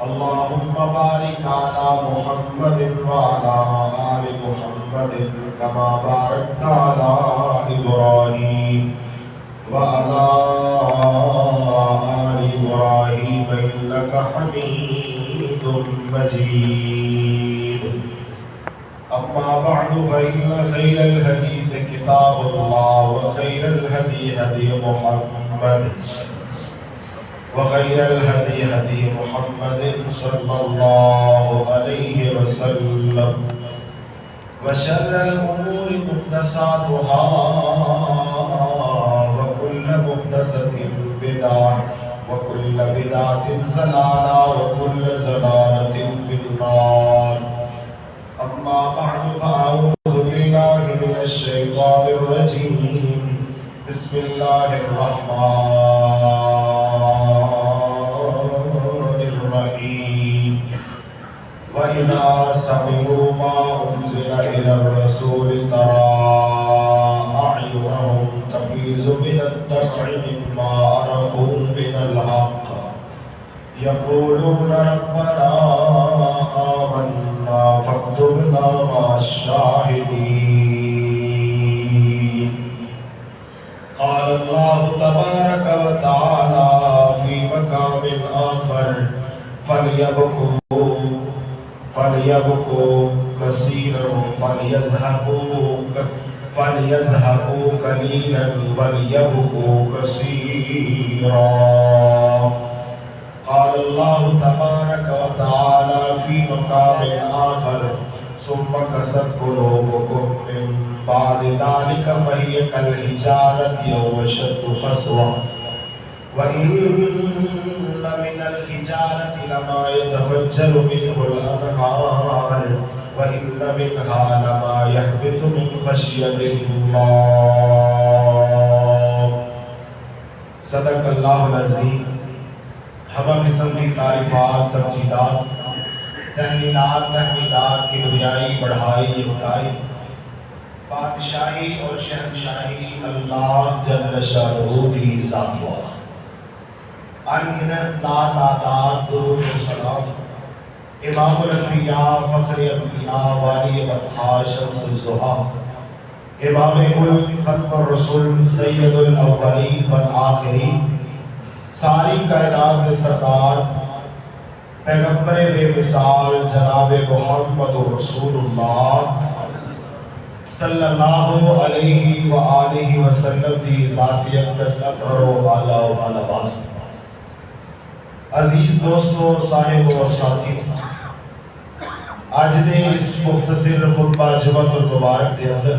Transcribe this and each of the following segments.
اللهم بارك على محمد وعلى آل محمد كما باركت على إبراهيم وعلى آل إبراهيم إنك حميد مجيد. أما بعد فإن خير الحديث كتاب الله وخير الهدي هدي محمد وخير الهدي هدي محمد صلى الله عليه وسلم وشر الأمور محدثاتها وكل محدثة بدعة وكل بدعة ضلالة وكل ضلالة في النار. أما بعد فأعوذ بالله من الشيطان الرجيم. بسم الله الرحمن الرحيم. وإذا سمعوا ما أنزل إلى الرسول ترى أعينهم تفيض من الدمع مما عرفوا من الحق يقولون ربنا آمنا فاكتبنا مع الشاهدين. قال الله تبارك وتعالى في مقام آخر فليبكوا كثيرا فليزهقوا قليلا وليبكوا كثيرا. قال الله تبارك وتعالى في مقام آخر ثم قست قلوبكم من بعد ذلك فهي كالحجارة أو أشد قسوة وإن من الحجارة لما يتفجر منه الأنهار وإن منها لما يهبط من خشية الله. صدق اللہ العظیم. ہمہ قسم کی تعریفات، تمجیدات، تحلیلات، تحمیدات، کبریائی، بڑھائی، یکتائی، بادشاہی اور شہنشاہی اللہ جل شانہ کی ذات واسطے. انگنت لا تعداد درود و سلام امام الانبیاء، فخر انبیاء، والی بطحا، شمس الضحا، امام ملک، ختم الرسل، سید الاولین والآخرین، ساری کائنات کے سردار، پیغمبر بے مثال جناب محمد رسول اللہ صلی اللہ علیہ وآلہ وسلم کی ذاتی اقدس اطہر و اعلیٰ و باس. عزیز دوستوں، صاحبوں اور ساتھی، آج نے اس مختصر خطبہ جمعۃ المبارک کے اندر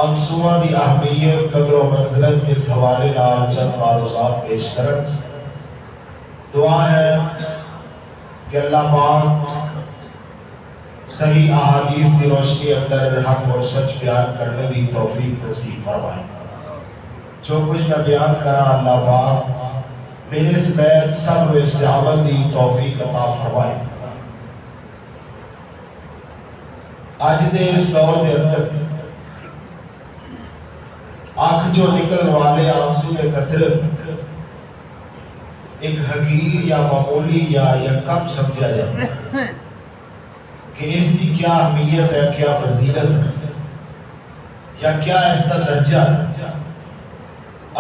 آنسواں دی اہمیت، قدر و منزلت اس حوالے نال چند معروضات پیش کرن. دعا ہے کہ اللہ پاک صحیح احادیث کی روشنی اندر حق اور سچ بیان کرنے کی توفیق نصیب فرمائے. جو کچھ میں بیان کرا اللہ پاک میرے سمیت سب استعمال کی توفیق عطا فرمائے. آج دے اس دور کے اندر آنکھ جو نکل والے آنسو کے قطرے ایک حقیر یا معمولی یا کم سمجھا جاتا ہے کہ اس کی کیا اہمیت ہے، کیا فضیلت ہے یا کیا اس کا درجہ ہے.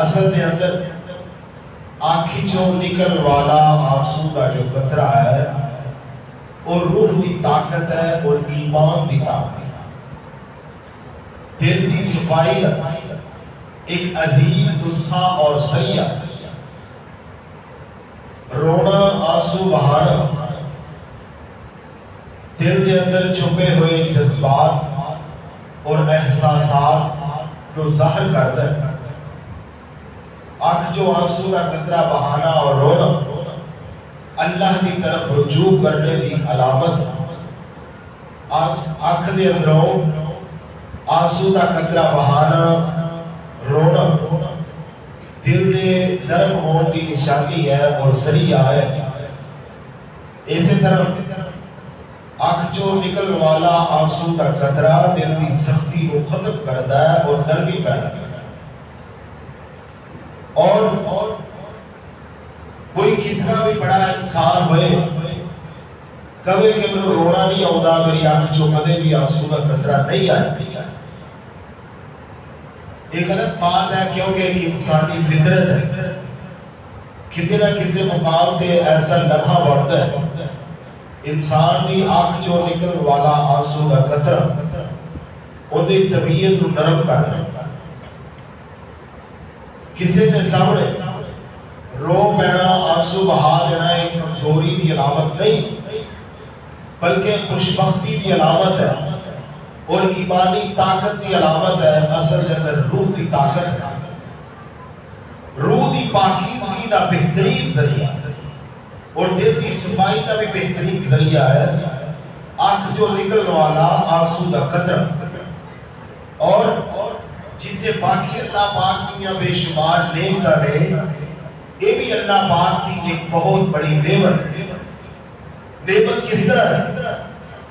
اصل کے اندر آنکھی جو نکل والا آنسو کا جو قطرہ ہے اور روح کی طاقت ہے اور ایمان کی طاقت ہے. دل کی صفائی ہے، ایک عظیم نسخہ اور ذریعہ. رونا، آنسو بہانا دل کے اندر چھپے ہوئے جذبات اور احساسات کو ظاہر کرتا ہے. آنکھ جو آنسو کا قطرہ بہانا اور رونا اللہ کی طرف رجوع کرنے کی علامت ہے. آنکھ کے اندروں آنسو کا قطرہ بہانا، رونا دل کے نرم ہونے کی نشانی ہے اور ذریعہ ہے. اسی طرح آنکھ جو نکل والا آنسو کا قطرہ دل کی سختی کو ختم کرتا ہے اور نرمی پیدا کرتا ہے. اور کوئی کتنا بھی بڑا انسان ہوئے کبھی کہ میں رونا نہیں آؤں میری آنکھ چو کدے بھی آنسو کا قطرہ نہیں آیا. ایک غلط بات ہے کیونکہ ایک انسانی فطرت ہے کسی نہ کسی مقام تے ایسا لمحہ بڑھتا ہے انسان دی آنکھ چو نکل والا آنسو کا قطرہ وہ دی طبیعت نرم کر رہا ہے. کسی نے سامنے رو پینا آنسو بہا لینا ایک کمزوری دی علامت نہیں بلکہ خوشبختی دی علامت ہے اور ایمانی طاقت دی علامت ہے. اصل کے اندر روح دی طاقت ہے. روح دی پاکیزگی دا بہترین ذریعہ اور دل دی صفائی کا بھی بہترین ذریعہ ہے آنکھ جو نکل والا آنسو دا قطرہ. اور جتنے باقی اللہ پاک کی بے شمار نعمتاں نے یہ بھی اللہ پاک کی ایک بہت بڑی نعمت ہے. نعمت کس طرح ہے؟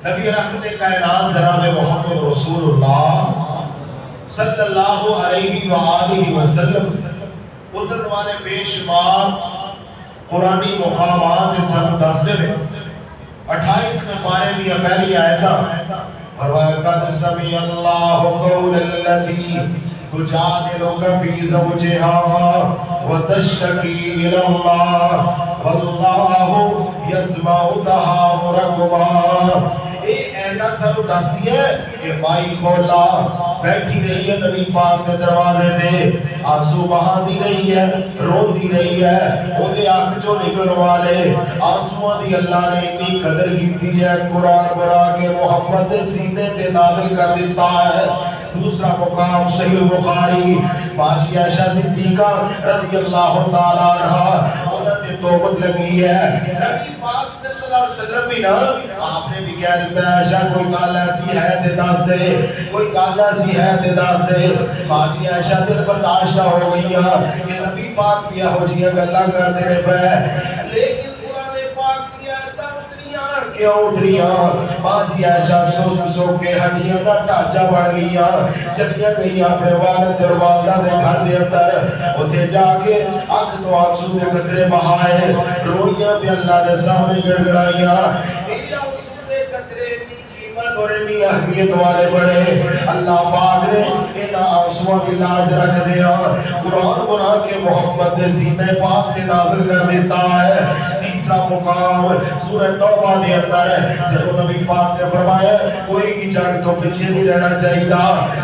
نبی رحمت کائنات جناب محمد رسول اللہ صلی اللہ علیہ وآلہ وسلم اتر والے بے شمار قرآنی مقامات اس ہم دستے میں 28 میں پارے بھی پہلی آیتہ فرمایا قد سمع اللہ قول الذی تجادلک فی زوجها وتشتکی الی اللہ واللہ یسمع تحاورکما. اے اینا سب دس دیا ہے کہ مائی کھولا بیٹھی رہی ہے نبی پاک کے دروازے تے آنسو بہا دی رہی ہے رو دی رہی ہے انہیں آنکھ جو نکل والے آنسو دی اللہ نے اتنی قدر کی ہے قرآن برا کے محمد سینے سے نازل کر دیتا ہے. دوسرا مقام صحیح بخاری باجی عائشہ صدیقہ رضی اللہ تعالیٰ عنہ انہوں نے توبت لگی ہے نبی پاک صلی اللہ علیہ وسلم بھی نا آپ نے بھی کہہ دیتا ہے عائشہ کوئی گال ایسی ہے تے دس دے کوئی گال ایسی ہے تے دس دے. باجی عائشہ دل برداشت ہو گئی کہ نبی پاک بھی ہو جیاں گلاں کر دے پے لیکن کیوں اتریاں باجی عائشہ سو کے ہڈیاں کا ڈھانچہ بڑھ گئیاں چلیاں گئیاں اپنے والد اور والدہ دے گھر دے اندر اوتھے جا کے اکھ تو آنسو دے قطرے بہائے روئیاں تے اللہ دے سامنے گڑگڑائیاں یہ آنسو دے قطرے دی قیمت اور اتنی اہمیت والے بڑے اللہ پاک نے انہاں آنسواں کی لاج رکھ دیا قرآن بنا کے محمد دے سینے پاک تے نازل کر دیتا ہے. تیسرا مقام سورہ توبہ دے اندر ہے جب نبی پاک نے فرمایا کوئی کی جنگ تو پیچھے نہیں رہنا چاہیے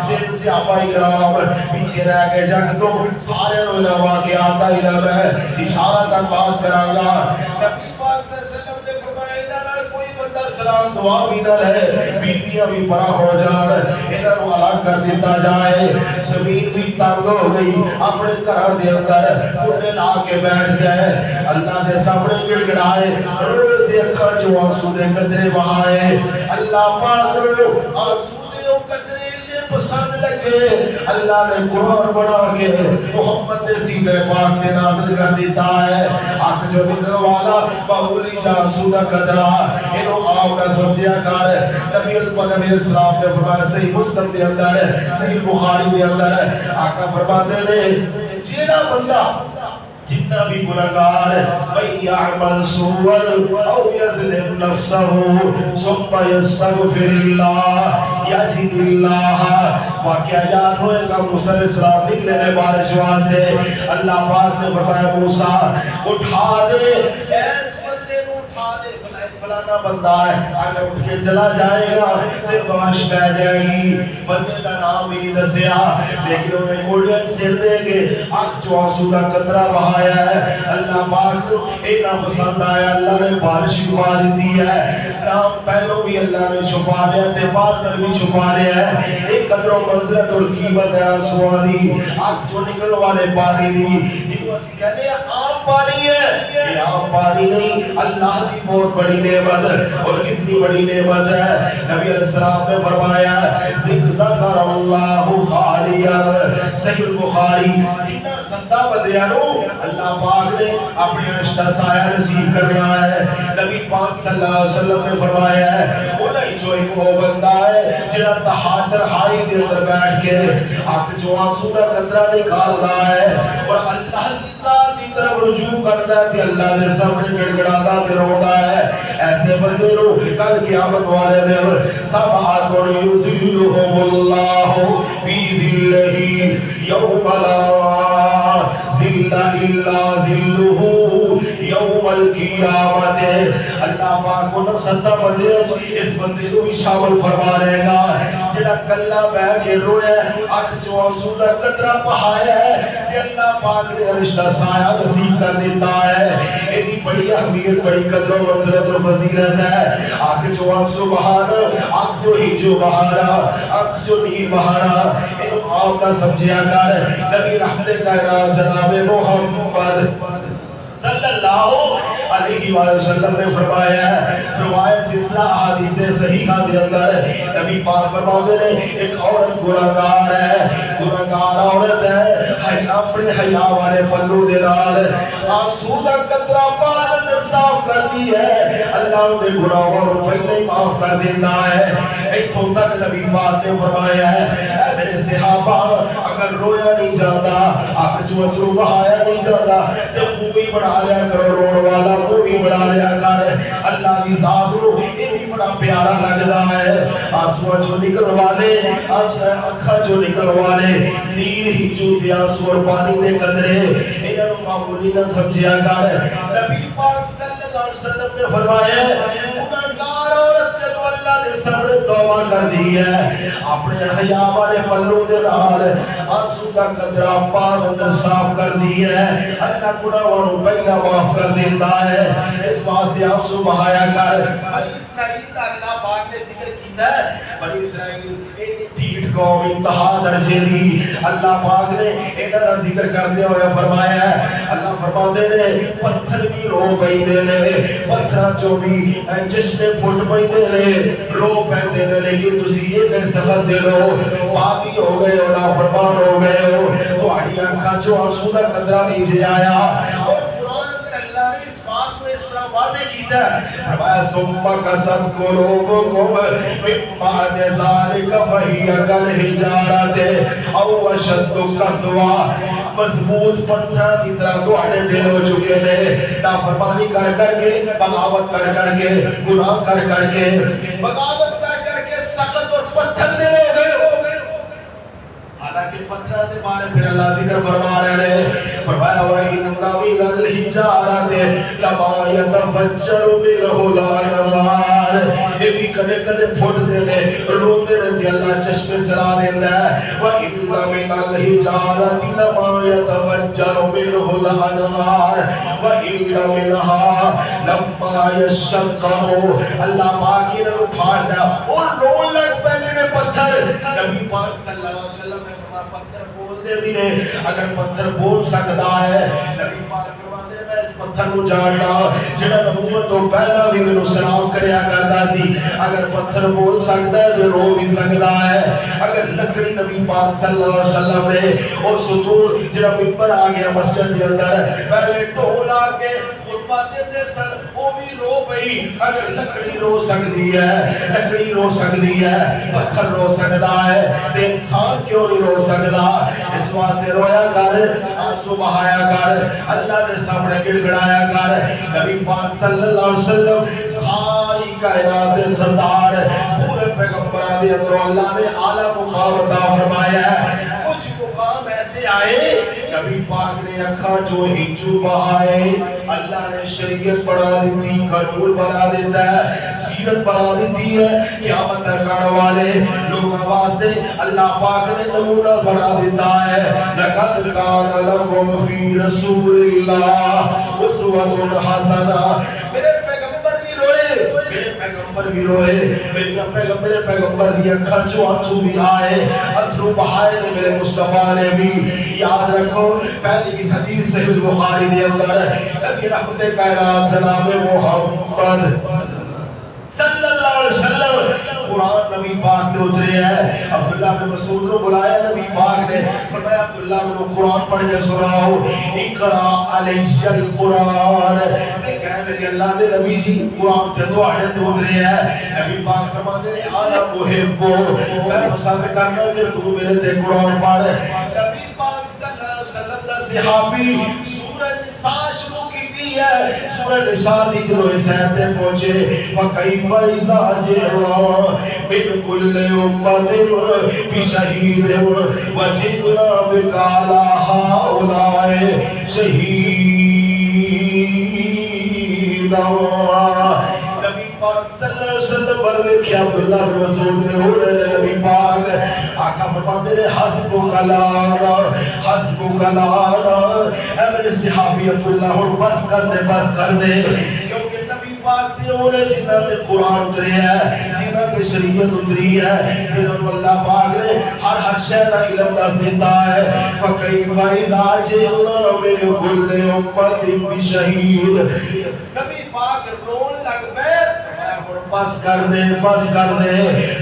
تین صحابہ کرام پیچھے رہ گئے جنگ تو سارے لوگ واقعات کا علم ہے اشارہ تک بات کروں گا. نبی پاک صلی اللہ علیہ وسلم نے فرمایا انہاں کوئی بندہ سلام دعا بھی نہ رہے بیویاں بھی پرا ہو جان انہاں نوں الگ کر دیتا جائے. زمین بھی تنگ ہو گئی اپنے گھر دے اندر ٹوٹے لا کے بیٹھ گئے اللہ دے سامنے گڑگڑائے روئے دے اکھاں چوں آنسو دے قطرے بہائے. اللہ پاک رو آنسو دے او قطرے نے پسند لگے اللہ نے قرآن بنا کے محمد دے سینے پاک تے نازل کر دیتا ہے. آنکھ جو نکل والا معمولی آنسو دا قطرہ انہوں آپ نہ سمجھیا کر نبی السلام نے فرمایا صحیح مسلم دے اندر صحیح بخاری دے اندر آقا فرماتے نے جیڑا بندہ جتنا بھی گناہگار من یعمل سوءا او یظلم نفسہ ثم یستغفر اللہ یجد اللہ. واقعہ یاد ہوئے گا موسیٰ علیہ السلام نکلے نے بارش واسطے اللہ پاک نے فرمایا موسیٰ اٹھا دے ایس بندے کو اٹھا دے فلانا بندہ ہے اگر اٹھ کے چلا جائے گا پھر بارش بہ جائے گی. بندے کا نام بھی نہیں دسیا لیکن انہیں گولڈن سر دے کے آنکھ جو آنسو کا قطرہ بہایا ہے اللہ پاک کو اتنا پسند آیا اللہ نے بارش چھپا دی ہے. نام پہلو بھی اللہ نے چھپا دیا تے بعد کر بھی چھپا دیا ہے. ایک قدر و منزلت اور قیمت ہے آنسواں دی آنکھ جو نکل والے پانی دی جنہوں اسی کہنے عام پانی ہے یہ عام پانی نہیں اللہ کی بہت بڑی نعمت اور کتنی بڑی نعمت ہے. نبی علیہ السلام نے فرمایا ذکر اللہ خالیا صحیح البخاری جتنا پسندہ بندیاں نو اللہ پاک نے اپنے عرش دا سایہ نصیب کرنا ہے. نبی پاک صلی اللہ علیہ وسلم نے فرمایا ہے انہیں جو ایک وہ بندہ ہے جنہا تحادر ہائی دے اندر بیٹھ کے آنکھ جو آنسو کا قطرہ نکال رہا ہے اور اللہ کی ذات کی طرف رجوع کرتا ہے کہ اللہ نے سامنے گڑگڑاتا دے روتا ہے. ایسے بندے نو کل قیامت والے دن سبعۃ یظلھم اللہ فی ظلہ یوم لا ظل الا ظلہ یوم القیامت. اللہ پاک کو نصدہ بندے اس بندے کو بھی شامل فرما رہے گا جنہا کلہ بہ کے روئے آنکھ جو آنسو کا قطرہ بہایا ہے کہ اللہ پاک نے رشتہ سایہ نصیب کا زندہ ہے. اتنی بڑی اہمیت بڑی قدر و منزلت و فضیلت ہے. آنکھ جو آنسو بہانا آنکھ جو ہجو بہانا آنکھ جو نیر بہانا انہوں آپ نہ سمجھیا کر. نبی رحمت کائنات جناب محمد صلی اللہ علیہ وآلہ وسلم نے فرمایا ہے روایت سلسلہ احادیث صحیحہ کے اندر نبی پاک فرماتے ہیں ایک عورت گناہگار ہے گناہگار عورت ہے اپنے حیا والے پلو دے نال آنسو دا قطرہ پال اندر صاف کرتی ہے اللہ دے گناہوں کو پہلے معاف کر دیتا ہے. ایتھوں تک نبی پاک نے فرمایا ہے اے میرے صحابہ اگر رویا نہیں جاتا آنکھ جو اترو بہایا نہیں جاتا تو منہ بھی بڑھا لیا کرو روڑ والا منہ بھی بڑھا لیا کر. اللہ کی ذات کو یہ بھی بڑا پیارا لگتا ہے. آنسو جو نکل والے اکھا جو نکل والے نیر ہی چوتے آنسو اور پانی دے قطرے انہوں معمولی نہ سمجھیا کر. نبی پاک صلی اللہ علیہ وسلم نے فرمایا گناہگار عورت جب اللہ نے سامنے توبہ کر دی ہے اپنے حیا والے پلوں دے نال آنسو کا قطرہ پاک اندر صاف کر دی ہے اللہ گناہوں کو پہلا معاف کر دیتا ہے. اس واسطے آنسو بہایا کر. بنی اسرائیل کا اللہ پاک نے ذکر کیتا ہے بنی اسرائیل ڈھیٹ قوم انتہا درجے دی اللہ پاک نے انہاں دا ذکر کرتے ہوئے فرمایا ہے اللہ فرماتے نے پتھر بھی رو پیندے نے پتھراں چوں بھی چشمے پھٹ پیندے نے رو پیندے نے لیکن تسی یہ کہ سبب دے لو باقی ہو گئے ہو نافرمان ہو گئے ہو تہاڈی اکھاں چوں آنسو دا قطرہ نیچے آیا. اور قرآن اندر اللہ نے اس بات کو اس طرح واضح کیتا ہے فرمایا ثم قست قلوبکم من بعد ذلک فہی کالحجارۃ او اشد قسوہ. مضبوط پتھر کی طرح تہاڈے دل ہو چکے نے نافرمانی کر کر کے بغاوت کر کر کے گناہ کر کر کے بغاوت کر کر کے سخت اور پتھر دل ہو گئے. حالانکہ پتھر دے بارے پھر اللہ ذکر فرما رہے ہیں فرمایا وَإِنَّ مِنَ الْحِجَارَةِ لَمَا يَتَفَجَّرُ مِنْهُ الْأَنْهَارُ. یہ بھی کدے کدے پھٹ دے نے روندے رہتے اللہ چشمے چلا دیتا ہے. وَإِنَّ مِنَ الْحِجَارَةِ لَمَا يَتَفَجَّرُ مِنْهُ الْأَنْهَارُ وَإِنَّ مِنْهَا لَمَّا يَشَّقَّقُ. اللہ پاک انہوں پھاڑ دیا اور رون لگ پہنے نے پتھر. نبی پاک صلی اللہ علیہ وسلم نے فرمایا پتھر بول دے بھی نے اگر پتھر بول سکتا ہے نبی پاک فرماتے ہیں میں اس پتھر کو جاننا جنہاں نبوت تو پہلا بھی میں سلام کریا کرتا سی اگر پتھر بول سکتا ہے تو رو بھی سکتا ہے. اگر لکڑی نبی پاک صلی اللہ علیہ وسلم نے اور ستور جنہاں ممبر آ گیا مسجد کے اندر پہلے ٹول آ کے خطبہ دیتے سن وہ بھی رو پئی. اگر لکڑی رو سکتی ہے لکڑی رو سکتی ہے پتھر رو سکتا ہے تو انسان کیوں نہیں رو سکتا. اس واسطے رویا کر آنسو بہایا کر اللہ دے سامنے گڑگڑایا کر. نبی پاک صلی اللہ علیہ وسلم ساری کائنات سردار پورے پیغمبران دے اندر اللہ نے اعلیٰ مقام عطا فرمایا ہے. کچھ مقام ایسے آئے نبی پاک نے اکھاں جو ہنجو بہائے اللہ نے شریعت بڑھا دیتی قانون بنا دیتا ہے سیرت بنا دیتی ہے قیامت کرنے والے لوگوں واسطے اللہ پاک نے نمونہ بنا دیتا ہے. لقد کان لکم فی رسول اللہ اسوۃ حسنہ. میرے پیغمبر بھی روئے میرے پیغمبر بھی روئے میرے پیغمبر دی اکھاں چوں آنسو بھی آئے اتھرو بہائے نے میرے مصطفیٰ نے بھی. یاد رکھو پہلی حدیث صحیح بخاری دے اندر نبی رحمت کائنات جناب محمد صلی اللہ علیہ وسلم قرآن نبی پاک تے اترے ہے. عبداللہ بن مسعود کو بلایا نبی پاک نے, فرمایا عبداللہ بن قرآن پڑھ کے سناؤ, اقرا علی القرآن. کہنے لگے اللہ دے نبی جی قرآن تے تواڈے تے اترے ہے. نبی پاک فرماتے ہیں انا محبو, میں پسند کرنا کہ تو میرے تے قرآن پڑھ. نبی پاک صلی اللہ علیہ وسلم دا صحابی سورہ نساء شروع کی دی ہے. سورہ نساء دی جلوے سین تے پہنچے, وَكَيْفَ إِذَا جِئْنَا مِنْ كُلِّ أُمَّةٍ بِشَهِيدٍ وَجِئْنَا بِكَ عَلَى هَؤُلَاءِ شَهِيدًا. نبی پاک صلی اللہ علیہ وسلم بڑھوے کیا عبداللہ بن مسعود نے ہو رہے نبی پاک آقا فرماتے ہیں حسبک لانا حسبک لانا. اے میرے صحابی عبداللہ ہوں بس کر دے, کیونکہ نبی پاک تے انہیں جنہ تے قرآن اترے ہے, جنہ تے شریعت اتری ہے, جنہوں اللہ پاک نے ہر شے دا علم دس دیتا ہے. فَكَيْفَ إِذَا جِئْنَا مِنْ كُلِّ أُمَّةٍ بِشَهِيدٍ. نبی پاک رون لگ پے, بس کر دے.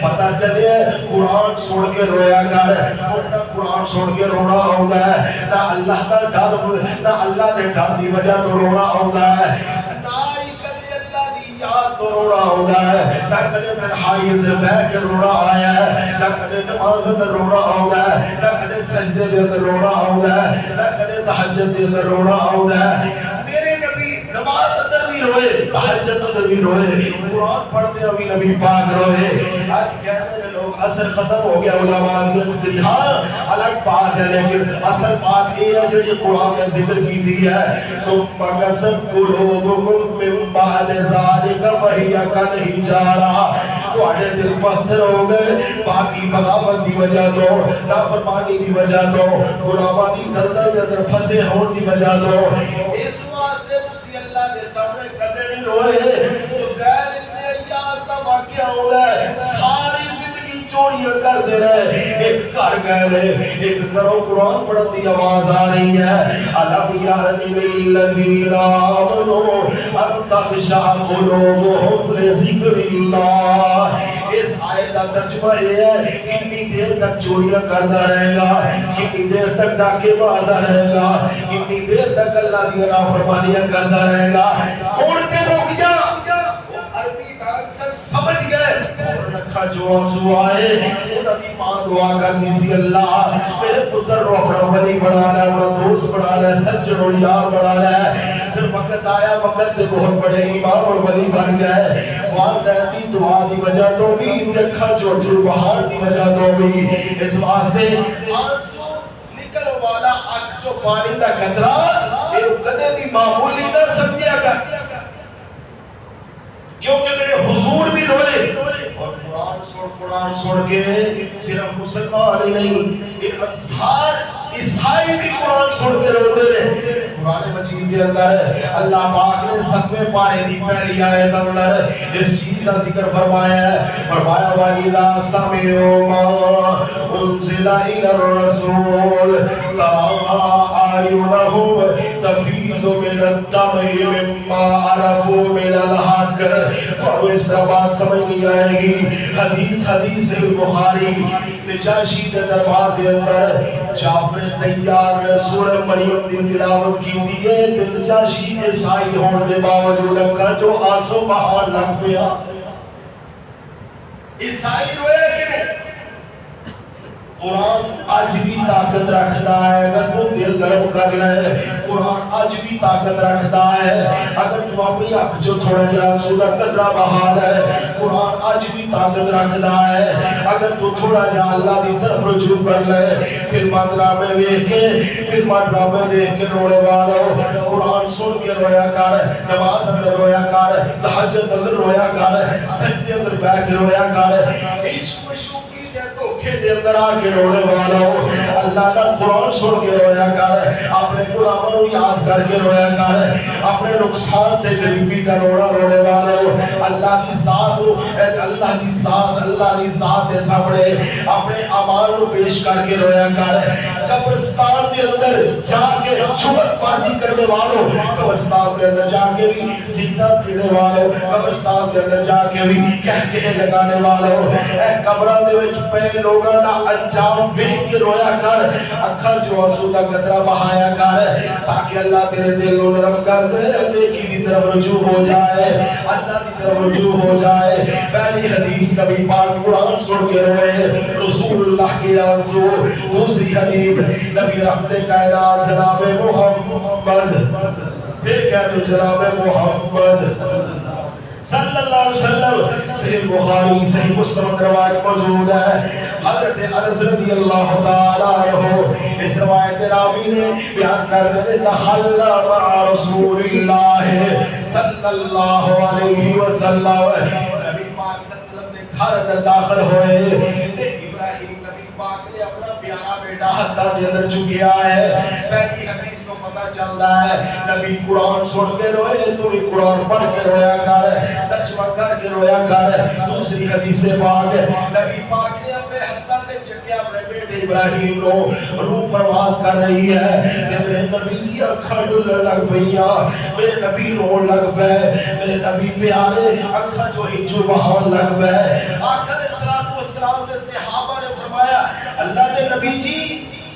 پتہ چلے قرآن سن کے رویا کر, نہ قرآن سن کے رونا ہوتا ہے, نہ اللہ کا ڈر, نہ اللہ نے ڈر دی وجہ تو رونا ہوتا ہے, نہ ہی کبھی اللہ دی یاد تو رونا ہوتا ہے, نہ کبھی تنہائی اندر بیٹھ کے رونا آیا ہے, نہ کبھی نماز اندر رونا ہوتا ہے, نہ کبھی سجدے دے اندر رونا ہوتا ہے, نہ کبھی تہجد دے اندر رونا ہوتا ہے. میرے نبی نماز اندر بھی روئے, تہجد اندر بھی روئے, قرآن پڑھتے ابھی نبی پاک روئے. آج کہتے ہیں لوگ اثر ختم ہو گیا علماء کی, ہاں الگ بات ہے, لیکن اصل بات یہ ہے جو قرآن نے ذکر کی دی ہے. ثم قست قلوبکم من بعد ذلک فہی کالحجارہ. تواڈے دل پتھر ہو گئے باقی بغاوت دی وجہ تو, نافرمانی دی وجہ تو, علماء دی گردن دے اندر پھنسے ہون دی وجہ تو. اس واسطے تسی اللہ دے سامنے کدے نہیں روئے. حسین ابن ایاس کا واقعہ ہو رہا ہے, ساری زندگی چوریاں کرتے رہے, ایک گھر گئے رہے, ایک گھروں قرآن پڑھن دی آواز آ رہی ہے, أَلَمْ يَعْنِ لِلَّذِينَ آمَنُوا أَن تَخْشَعَ قُلُوبُهُمْ لِذِكْرِ اللَّهِ. اس آیت کا ترجمہ یہ ہے, کتنی دیر تک چوریاں کرتا رہے گا, کتنی دیر تک ڈاکے مارتا رہے گا, کتنی دیر تک اللہ کی نافرمانیاں کرتا رہے گا. اڑتے رک جا. عربی دانشور سمجھ گئے, اور نکھا جو آنسو آئے, انہاں دی ماں دعا کرنی سی, اللہ میرے پتر رو اپنا ولی بنا لے, اپنا دوست بنا لے, سجن اور یار بنا لے. پھر وقت آیا, وقت دے بہت بڑے امام اور ولی بن گئے. والدین دی دعا دی وجہ تو بھی, نکھا جو بہار دی وجہ تو بھی. اس واسطے آنسو نکل والا اکھ جو پانی دا قطرہ, یہ کدے بھی معمولی نہ سمجھیا کر, کیونکہ میرے حضور بھی روئے. اور قرآن سن کے صرف مسلمان ہی نہیں, یہ انصار عیسائی بھی قرآن سن کے روتے رہے. قرآن مجید کے اندر اللہ پاک نے 7ویں پارے دی پہلی آیت اندر اس چیز کا ذکر فرمایا ہے. فرمایا وَإِذَا سَمِعُوا مَا أُنزِلَ إِلَى الرَّسُولِ تَرَىٰ أَعْيُنَهُمْ تَفِيضُ مِنَ الدَّمْعِ مِمَّا عَرَفُوا مِنَ الْحَقِّ. تو اس طرح بات سمجھ نہیں آئے گی. حدیث بخاری, نجاشی کے دربار کے اندر جعفر طیار نے سورہ مریم دی تلاوت کی دی ہے. نجاشی عیسائی ہونے کے باوجود کا جو آنسو بہار لگ پیا. عیسائی روئے کہ نہیں, قرآن آج بھی طاقت رکھتا ہے. اگر تو دل گرم کر لے, قرآن آج بھی طاقت رکھتا ہے. اگر تو اپنی آنکھ جو تھوڑا جا سودا قطرہ بہار ہے, قرآن آج بھی طاقت رکھتا ہے. اگر تو تھوڑا جا اللہ دی طرف رجوع کر لے, فلماں ڈرامے دیکھ کے رونے والوں, قرآن سن کے رویا کر, نماز اندر رویا کر, تہجد اندر رویا کر, سجدے اندر بیٹھ کے رویا کر. عشق مشوقی دے تو دکھے دے اندر آ کے رونے والا ہو اللہ کا قرآن سن کے رویا کر اپنے غلاموں کو یاد کر کے رویا کر اپنے نقصان تے غریبی دا رونا رونے والا ہو اللہ کی ذات اللہ کی ذات دے سامنے اپنے اعمال کو پیش کر کے رویا کر قبرستان کے اندر جا کے چھوٹ بازی کرنے والوں قبرستان کے اندر جا کے بھی سینہ پھیرنے والوں قبرستان کے اندر جا کے بھی کہکے لگانے والوں اے قبراں دے وچ پے لوگاں دا انجام ویکھ کے رویا کر اکھاں چوں آنسو دا قطرہ بہایا کر تاکہ اللہ تیرے دل کو نرم کر دے نیکی دی طرف رجوع ہو جائے اللہ کی طرف رجوع ہو جائے پہلی حدیث نبی پاک قرآن سن کے روئے رسول اللہ کے آنسو دوسری حدیث نبی رحمت کائنات جناب محمد پھر کہہ دو جناب محمد صلی اللہ علیہ وسلم صحیح بخاری صحیح مسلم روایت موجود ہے حضرت انس رضی اللہ تعالی عنہ اس روایت راوی نے بیان کر دے تحلا مع رسول اللہ صلی اللہ علیہ وسلم نبی پاک صلی اللہ علیہ وسلم نے گھر اندر داخل ہوئے تے ابراہیم نبی پاک نے اپنا پیارا بیٹا ہتھاں دے اندر چکیا ہے پہلی حدیث کو پتہ چلتا ہے نبی قرآن سن کے روئے تو بھی قرآن پڑھ کے رویا کر ترجمہ کر کے رویا کر دوسری حدیث پاک نبی پاک نے اپنے ہتھاں دے چکیا اپنے بیٹے ابراہیم کو روح پرواز کر رہی ہے کہ میرے نبی کی اکھاں ڈلن لگ پئیاں میرے نبی رون لگ پئے میرے نبی پیارے اکھاں جو ہنجو بہان لگ پئے آقا علیہ الصلوۃ والسلام نے صحابہ نے فرمایا اللہ کے نبی جی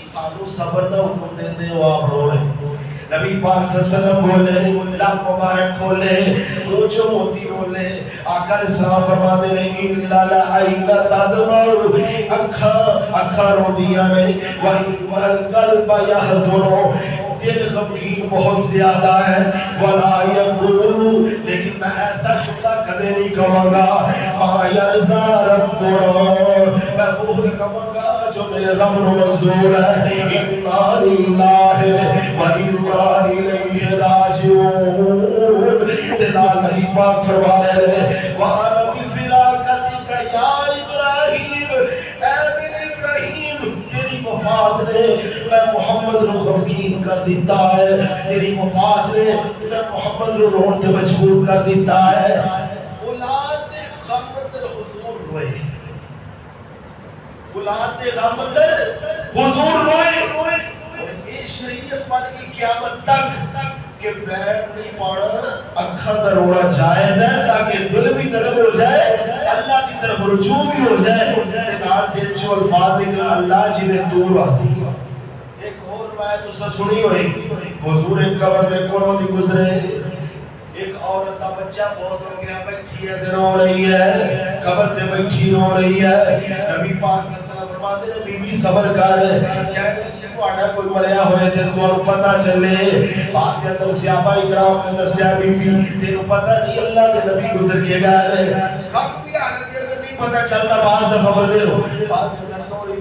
سانو صبر دا حکم دیندے ہو آپ رو رہے نبی پاک صلی اللہ علیہ وسلم بولے لب مبارک کھولے روچو موتی بولے آقا علیہ السلام فرما دے رہے اِلَّا لَعَيْنَ تَدْمَعُ اکھا رو دیا میں وَإِنَّ الْقَلْبَ يَحْزُنُ دل غمگین بہت زیادہ ہے وَلَا يَقُولُ لیکن میں ایسا جملہ کدے نہیں کہوں گا مَا يَرْزَى رَبُّنَا میں وہی کہوں گا جو میرے رب نو منظور ہے اِنَّا لِلَّهِ وَإِنَّا إِلَيْهِ رَاجِعُونَ تنال نبی پاک فرما رہے وَأَنَا بِفِرَاقَتِكَ يَا إِبْرَاهِيمُ اے میرے ابراہیم تیری وفات نے میں محمد رو غمگین کر دیتا ہے تیری وفات نے میں محمد رو رون تے مجبور کر دیتا ہے اولاد غم اندر حضور روئے اولاد غم اندر حضور روئے یہ شریعت بن کی قیامت تک کہ بیٹھ نہیں پانا اکھاں دا رونا جائز ہے تاکہ دل بھی نرم ہو جائے اللہ کی طرف رجوع بھی ہو جائے نال دل جو الفاظ نکل اللہ جی میں دور واسی ایک اور روایت اسے سنی ہوئی حضور قبر میں کونوں دی گزرے ایک عورت کا بچہ فوت ہو گیا بیٹھی ہے رو رہی ہے قبر تے بیٹھی رو رہی ہے نبی پاک صلی اللہ علیہ وسلم فرماتے ہیں بی بی صبر کر کیا تہاڈا کوئی مریا ہوئے تے تانوں پتہ چلے بات کے اندر صحابہ کرام نے دسیا بی بی تینوں پتہ نہیں اللہ کے نبی گزر کے گئے حق دی حالت کے اندر نہیں پتہ چلتا بعض دفعہ بدے ہو بات کے اندر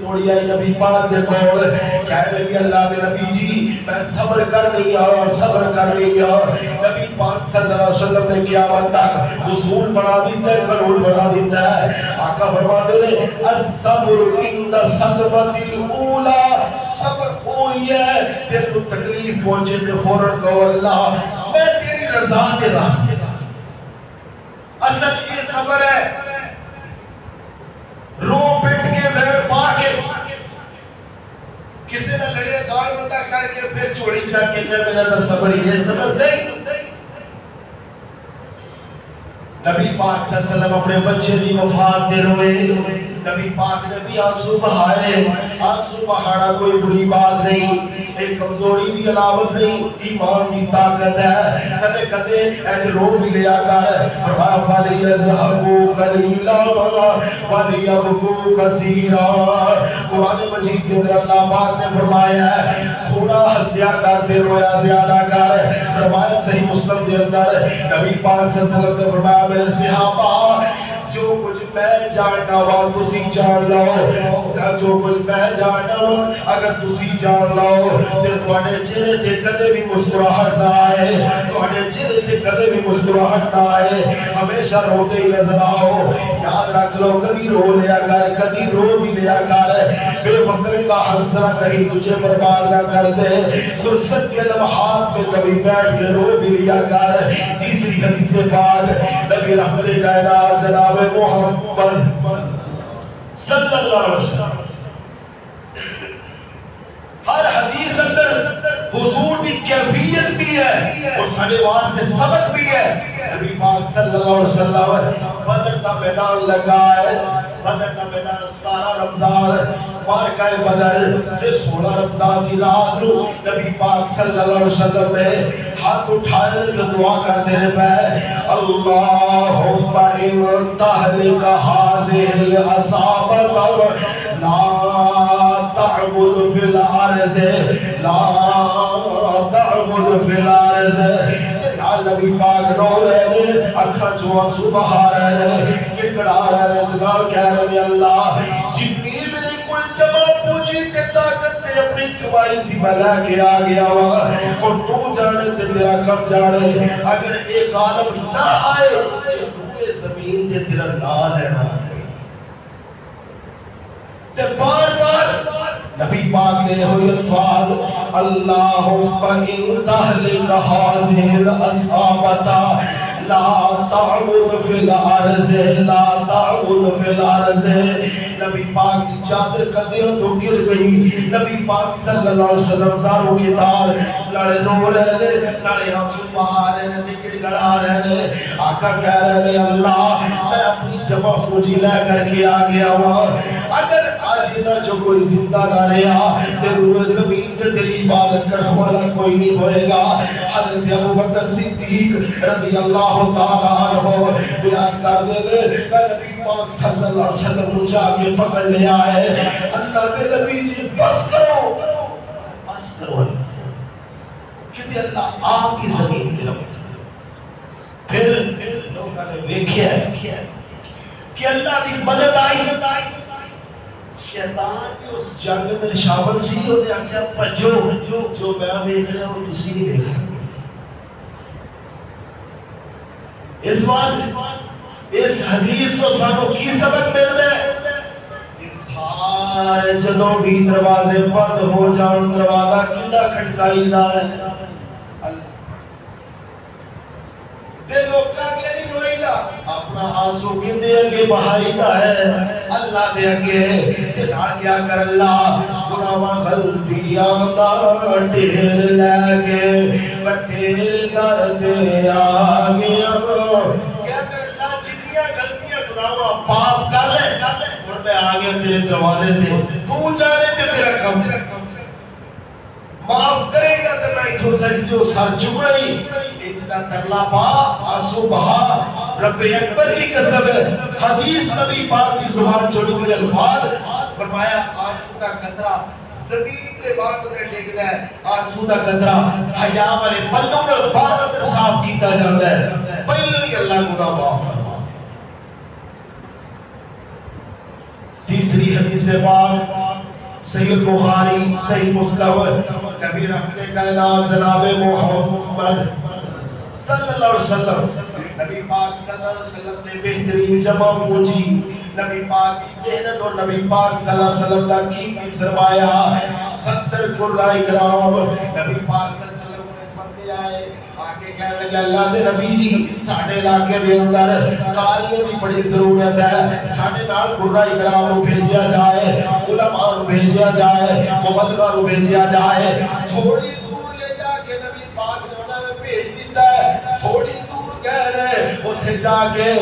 توڑی آئی نبی پاک دے کول کہنے لگی اللہ کے نبی جی میں صبر کر لیا نبی پاک صلی اللہ علیہ وسلم نے قیامت تک اصول بنا دیتا ہے قانون بنا دیتا ہے آقا فرماتے ہیں الصبر عند الصدمۃ الاولى صبر ہوئی ہے دل کو تکلیف پہنچے تے فوراً کہو اللہ میں تیری رضا کے راستے اصل یہ صبر ہے رو پٹ کے بھیڑ پا کے کسی نے لڑے گال بندہ کر کے پھر چوڑی چاک کے میرا صبر یہ صبر نہیں نبی پاک صلی اللہ علیہ وسلم اپنے بچے دی وفات دے روئے نبی پاک نے بھی آنسو بہائے آنسو بہانا کوئی بری بات نہیں ایک کمزوری دی علامت نہیں ایمان دی طاقت ہے کدے کدے ایک رو بھی لیا کر فرمایا فَلْيَذْهَبُوا قَلِيلًا وَلْيَبْكُوا كَثِيرًا قرآن مجید کے اندر اللہ پاک نے فرمایا ہے تھوڑا ہنسیا کر دے رویا زیادہ کر روایت صحیح مسلم کے اندر نبی پاک صلی اللہ علیہ وسلم نے فرمایا میرے صحابہ جو کچھ میں جاننا وا تسی جان لو جو کچھ میں جاننا وا اگر تسی جان لو تے تواڈے چہرے تے کدے بھی مسکراہٹ نہ آئے تواڈے چہرے تے کدے بھی مسکراہٹ نہ آئے ہمیشہ روتے ہی نظر آؤ یاد رکھ لو کبھی رو لیا کر کبھی رو بھی لیا کر بے وقت کا حسرہ کہیں تجھے برباد نہ کر دے فرصت کے لمحات میں کبھی بیٹھ کے رو بھی لیا کر تیسری حدیث بعد نبی رحمت کائنات جناب محمد صلی اللہ علیہ وسلم ہر حدیث اندر حضور کی کیفیت بھی ہے اور سارے واسطے سبق بھی ہے نبی پاک صلی اللہ علیہ وسلم بدر کا میدان لگا ہے بدر کا میدان 17 رمضان مارکہ بدر 16 رمضان کی رات نو نبی پاک صلی اللہ علیہ وسلم نے ہاتھ اٹھائے تو دعا کرتے رہے پہ اللہم ان تہلک هذه الاصابۃ لا تعبد فی الارض لا تعبد فی الارض نبی پاک رو رہے ہیں اکھاں چوں آنسو بہا رہے ہیں کڑا رہے ہیں دلال کہہ رہے ہیں اللہ جتنی میری کوئی جمع پوچھی تے طاقت تے اپنی کمائی سی میں لے کے آ گیا ہوا اور تو جانے تے تیرا کم جانے اگر ایک عالم نہ آئے روئے زمین تے تیرا نہ رہنا تے بار بار نبی پاک نے ہوئی الفاظ اللہم ان تہلک هذه الاصابۃ لا تعبد فی الارض لا تعبد فی الارض نبی پاک کی چادر قدروں تو گر گئی نبی پاک صلی اللہ علیہ وسلم زاروں کے دار لڑے رو رہے ہیں لڑے آنسو بہا رہے ہیں گڑ گڑا رہے ہیں آقا کہہ رہے ہیں اللہ میں اپنی جمع پوجی لے کر کے آ گیا ہوا اگر آج نہ جو کوئی زندہ نہ رہا تے روح زمین سے تیری عبادت کرنے والا کوئی نہیں ہوئے گا حضرت ابو بکر صدیق رضی اللہ تعالیٰ عنہ بیان کر دے دے نبی پاک صلی اللہ علیہ وسلم مجھے آگے پکڑ لے آئے اللہ کے نبی جی بس کرو کہتے اللہ آپ کی زمین کی رب پھر لوگوں نے دیکھیا ہے کہ اللہ کی مدد آئی شیطان کی اس جنگ میں شامل سی ہو نے آکھیا پجو جو میں دیکھ رہا ہوں تسی نہیں دیکھ سکتے اس واسطے اس حدیث کو سانو کی سبق ملتا ہے سارے جدوں بھی دروازے بند ہو جان دروازہ کیڑا کھٹکائی دا ہے تے لوکاں کے نہیں روئی دا اپنا آنسو کدے اگے بہائی دا ہے اللہ دے اگے تے نال کیا کر اللہ گناہاں غلطیاں دا ڈھیر لے کے میں تیرے در تے آ گیا کیا کر اللہ جتنی غلطیاں گناہاں پاپ کر لے اور میں آ گیا تیرے دروازے تے تو جانے تے تیرا کم معاف کرے گا تو میں اتھو سجدو سر جھکڑی اتنا ترلا پا آنسو بہا رب اکبر کی قسم ہے حدیث نبی پاک کی زبان چھوڑی ہوئی الفاظ فرمایا آنسو کا قطرہ زمین کے بعد انہیں ڈگنا ہے آنسو کا قطرہ حیا والے پلوں میں بعد اندر صاف کیتا جاتا ہے پہلے ہی اللہ گناہ معاف فرما تیسری حدیث پاک صحیح البخاری صحیح مسلم نبی رحمت کائنات جناب محمد صلی اللہ علیہ وسلم نبی پاک صلی اللہ علیہ وسلم نے بہترین جمع پوچھی نبی پاک کی محنت اور نبی پاک صلی اللہ علیہ وسلم کا قیمتی سرمایہ 70 قرآن کرام نبی پاک صلی اللہ علیہ وسلم نے پڑھتے آئے آگے کہنے لگے اللہ دے نبی جی ساڑھے علاقے دے اندر قاریوں کی بڑی ضرورت ہے ساڑھے نال قرآن کرام کو بھیجیا جائے علماء کو بھیجیا جائے مبلغہ کو بھیجیا جائے تھوڑی دور لے جا کے نبی پاک نے انہوں نے بھیج دیتا ہے تھوڑی دور کہہ رہے اتھے جا کے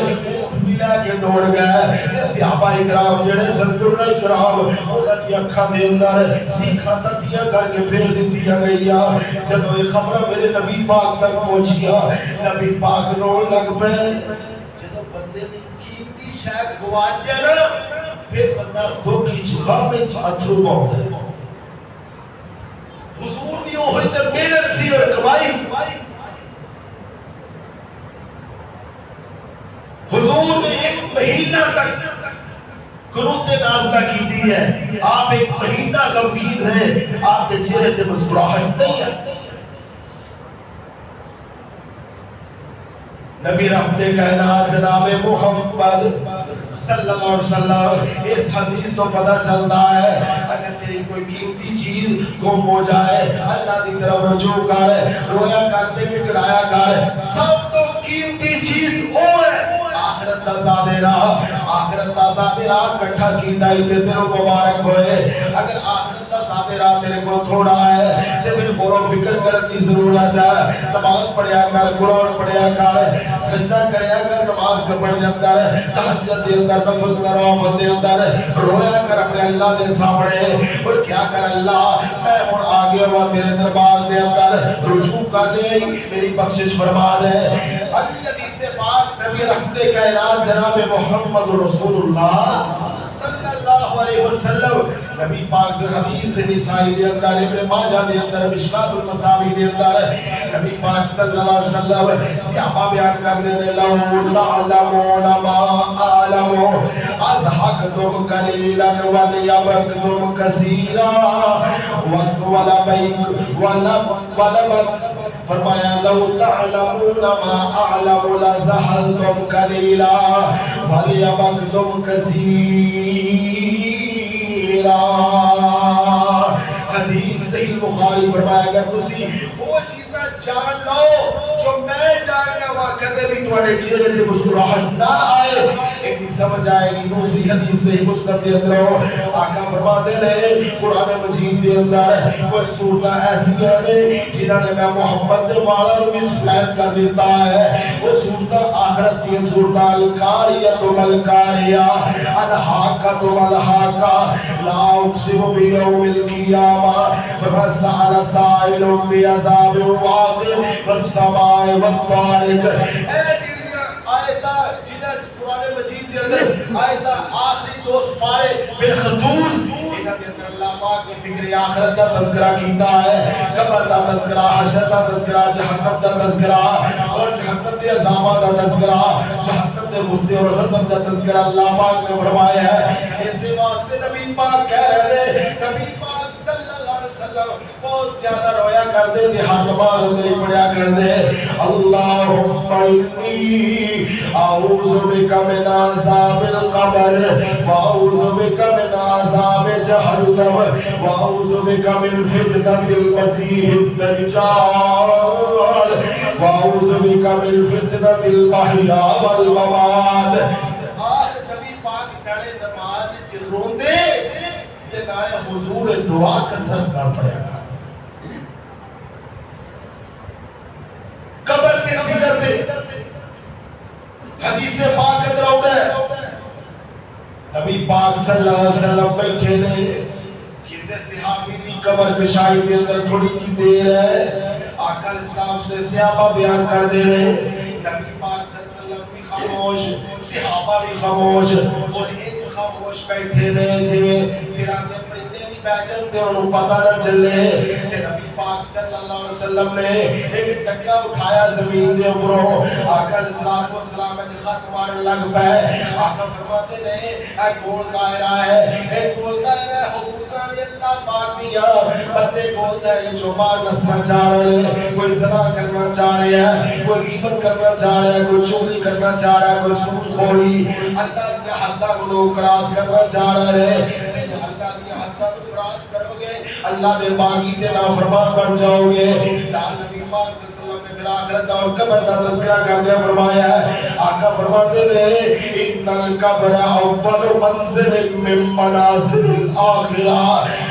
ملا کے دوڑ گئے صحابہ اکرام جڑے سرکرہ اکرام انہوں نے اکھا دے اندر سیکھا تتیاں کر کے پھر دیتیا گئیا جب یہ خبرہ میرے نبی پاک تک پہنچیا نبی پاک رول لگ پہ جب بندے نے قیمتی شاید گواجے نا پھر بندہ دو کی چھغا میں اتھرو بہت ہے حضور دیو ہوئی تے محنت سی اور کمائی حضور نے ایک مہینہ تک قنوت نازلہ کی دی ہے، آپ ایک مہینہ غمگین رہے، آپ کے چہرے تے مسکراہٹ نہیں ہے۔ نبی رحمت کائنات جناب محمد صلی اللہ علیہ وسلم، اس حدیث کو پتہ چلتا ہے اگر تیری کوئی قیمتی چیز گم ہو جائے اللہ کی طرف رجوع کر، رویا کرتے گڑایا کر، سب تو قیمتی چیز وہ ہے آخرت کا زادہ راہ، آخرت کا زادہ راہ کٹھا کیتا ہی تے تیرے مبارک ہوئے۔ اگر آخرت کا زادہ راہ تیرے کو تھوڑا ہے تے پھر غور و فکر کرنے کی ضرورت ہے، نماز پڑھیا کر، قرآن پڑھیا کر، سجدہ کریا کر، نماز کے پڑھ دے اندر، تہجد دے اندر، نفل نوافل دے اندر، رویا کر اپنے اللہ دے سامنے اور کیا کر اللہ میں ہن آگے ہوا تیرے دربار دے اندر رجوع کر لے، میری بخشش فرما دے۔ اگلی حدیث پاک نبی رحمت کائنات جناب محمد رسول اللہ صلی اللہ علیہ وسلم، نبی پاک سے حدیث سے نسائی دے اندر، ابن ماجہ دے اندر، مشکات المصابیح دے اندر، نبی پاک صلی اللہ علیہ وسلم صحابہ بیان کرنے دے لو تعلمون ما اعلم ازحقتم قلیلا ولیبکتم کثیرا ولبک فرمایا لو تعلمون ما اعلم لزحلتم قلیلا ولیبکتم کثیرا۔ حدیث صحیح بخاری فرمایا اگر تسی وہ چیزاں جان لو جو میں جاننا ہوا کدے بھی تمہارے چہرے تے مسکراہٹ نہ آئے، ایک سمجھ آئے گی۔ دوسری حدیث سے مسلم دے اندر آقا فرماتے رہے قرآن مجید دے اندر کوئی صورتیں ایسی ہیں جنہوں نے میں محمد دے والا رو مسفید کر دیتا ہے، وہ صورتیں آخرت کی صورتیں الکاریت و ملکاریہ الحاقت و ملحاقہ لا اقسم بیوم القیامہ فمن سأل سائل بعذاب واقع والسماء والطارق۔ اے جڑیاں آیتاں جنہاں قرآن مجید دے اندر آیتاں آخری دو سپارے بالخصوص انہاں دے اندر اللہ پاک نے فکر آخرت کا تذکرہ کیتا ہے، قبر کا تذکرہ، حشر کا تذکرہ، جہنم کا تذکرہ اور جہنم کے عذاب کا تذکرہ، جہنم کے غصے اور غضب کا تذکرہ اللہ پاک نے فرمایا ہے۔ اسی واسطے نبی پاک کہہ رہے ہیں، نبی پاک صلی اللہ علیہ وسلم بہت زیادہ رویا کرتے تھے، ہر نماز اندر پڑھیا کرتے اللہم انی اعوذ بک من عذاب القبر واعوذ بک من عذاب جہنم واعوذ بک من فتنۃ المسیح الدجال واعوذ بک من فتنۃ المحیا والممات۔ آج نبی پاک نڑے نماز وچ روندے تے نائے حضور دعا کثرت کر پڑیا گا، قبر کے ذکر دے حدیث پاک اندر آتا ہے نبی پاک صلی اللہ علیہ وسلم بیٹھے نے، کسی صحابی دی قبر کشائی کے اندر تھوڑی کی دیر ہے، آقا علیہ السلام سے صحابہ بیان کر دے رہے، نبی پاک صلی اللہ علیہ وسلم بھی خاموش، صحابہ بھی خاموش، اور ایک خاموش بیٹھے نے جویں سراتے پرندے بھی بیٹھے تے انہوں پتہ نہ چلے کہ نبی پاک صلی اللہ علیہ وسلم نے ایک ٹکیا اٹھایا زمین دے اوپروں، آقا علیہ السلام میں خط مارن لگ پے، آقا فرماتے نے اے گول دائرہ ہے، اے گول دائرہ ہے، حقوقہ نے اللہ پاک دیا، بندے گول دائرے جو مار نسنا چاہ رہے ہیں، کوئی زنا کرنا چاہ رہے ہیں، کوئی غیبت کرنا چاہ رہے ہیں، کوئی چوری کرنا چاہ رہا ہے، کوئی سود خوری، اللہ کے حدہ کو لوگ کراس کرنا چاہ رہے ہیں، اللہ کی حدہ کو کراس کرو گے اللہ دے باغی تے نافرمان بن جاؤ گے۔ لال نبی پاک صلی اللہ علیہ وسلم نے پھر آخرت اور قبر کا تذکرہ کردے فرمایا ہے، آقا فرماتے ہیں ان القبر اول منزل من منازل الاخرہ،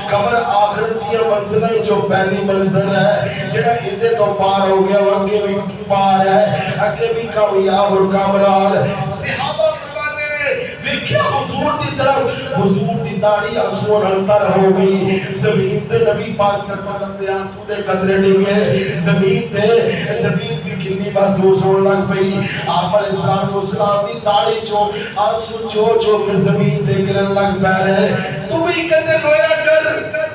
قبر آخرت کی منزل ہے جو پہلی منزل ہے، جڑا ادھر تو پار ہو گیا وہ اگے بھی پار ہے، اگے بھی کامیاب اور کامران۔ صحابہ دیکھیا حضور دی طرف، حضور دی داڑھی آنسو ڈھلتا ہو گئی، زمین سے نبی پاک صلی اللہ علیہ وسلم دے آنسو دے قطرے ڈگے، زمین کی کتنی محسوس ہونے لگ پئی، آپ علیہ السلام دی داڑھی چو آنسو چو کے زمین سے گرن لگ پہ رہے۔ تو بھی کہتے رویا کر،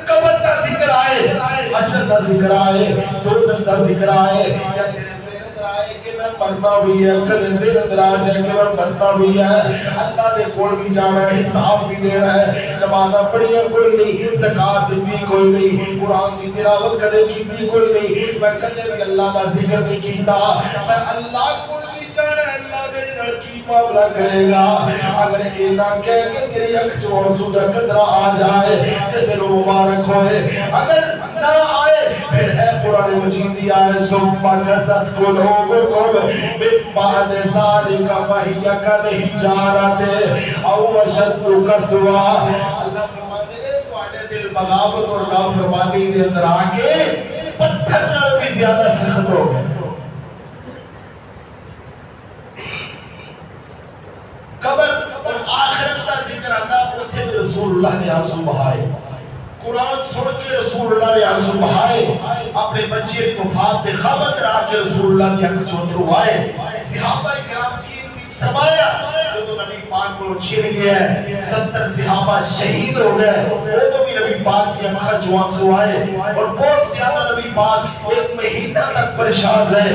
قبر دا ذکر آئے، حشر دا ذکر آئے، دوزخ دا ذکر آئے، یا تیرے ذہن آئے کہ میں مرنا بھی ہے کدے زیر اندراج ہے کہ مرنا بھی ہے اللہ دے کول بھی جانا ہے حساب بھی دینا ہے نماز پڑھی کوئی نہیں زکات دی کوئی نہیں قرآن کی تلاوت کدے کیتی کوئی نہیں میں کدے بھی اللہ کا ذکر نہیں کیتا میں اللہ کو بھی جانا ہے اللہ میرے نال کی معاملہ کرے گا اگر یہ نہ کہہ کہ تیری اکھ چ آنسو دا قطرہ آ جائے تے تینوں مبارک ہوئے اگر نہ آئے پھر اے قرآن مجید دی آئے ثم قست قلوبکم من بعد ذلک فہی کالحجارۃ او اشد قسوۃ اللہ فرماتے ہیں تواڈے دل بغاوت اور نافرمانی دے اندر آ کے پتھر نال بھی زیادہ سخت ہو گئے قبر اور آخرت کا ذکر آتا اتنے میں رسول اللہ نے آنسو بہائے قرآن سن کے رسول اللہ نے آنسو بہائے اپنے بچے کو وفات پہ خبر کرا کے رسول اللہ کی آنکھ چوتھرو آئے صحابہ کرام کی سرمایہ جو تو نبی پاک کو چھین گیا ہے 70 صحابہ شہید ہو گئے وہ تو بھی نبی پاک کی آنکھ چوں آنسو آئے اور بہت زیادہ نبی پاک ایک مہینہ تک پریشان رہے